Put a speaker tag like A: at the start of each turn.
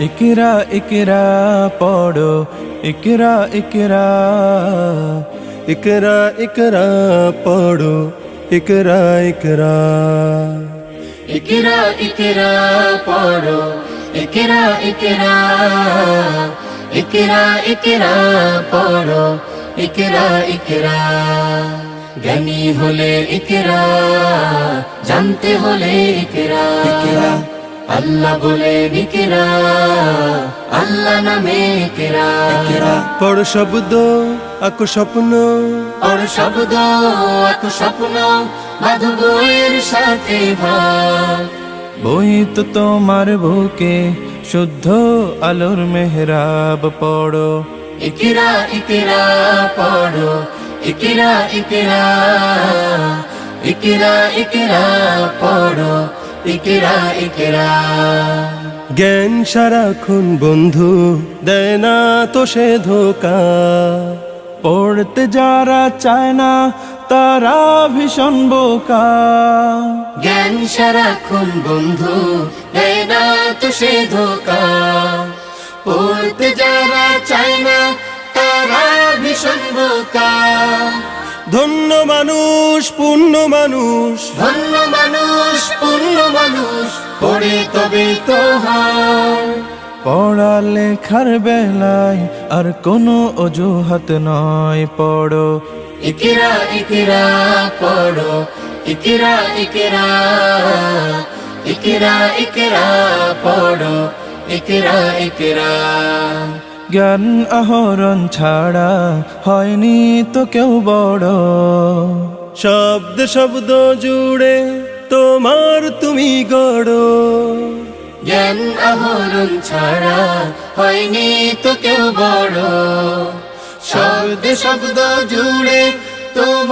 A: ইকরা ইকরা পড়ো ইকরা ইকরা ইকরা ইকরা পড়ো ইকরা ইকরা
B: ইকরা ইকরা পড়ো ইকরা ইকরা ইকরা ইকরা পড়ো ইকরা ইকরা জ্ঞানী হলে ইকরা জানতে হলে ইকরা আল্লাহ বলে ইকরা আল্লাহ নামে ইকরা
A: পড়ো শব্দ আঁকো স্বপ্ন
B: পড়ো শব্দ আঁকো স্বপ্ন বাঁধো বইয়ের সাথে ভাব
A: বই তো তোমার বুকে শুদ্ধ আলোর মেহরাব পড়ো
B: ইকরা ইকরা পড়ো ইকরা ইকরা ইকরা ইকরা পড়ো ইকরা ইকরা
A: জ্ঞান সারাক্ষণ বন্ধু দেয় না তো সে ধোকা পড়তে যারা চায় না তারা ভীষণ বোকা
B: জ্ঞান সারাক্ষণ বন্ধু দেয় না তো সে ধোকা পড়তে যারা চায় না তারা ভীষণ বোকা
A: ধন্য মানুষ পূর্ণ মানুষ
B: ধন্য মানুষ পূর্ণ মানুষ পড়ে তবে তো হয়
A: পড়ালেখার বেলায় আর কোনো অজুহাত নয় পড়ো
B: ইকরা ইকরা পড়ো ইকরা ইকরা ইকরা ইকরা পড়ো ইকরা ইকরা
A: জ্ঞান আহরণ ছাড়া হয়নি তো কেউ বড় শব্দ শব্দ জুড়ে তোমার তুমি গড়ো
B: জ্ঞান আহরণ ছাড়া হয়নি তো কেউ বড় শব্দ শব্দ জুড়ে তোমার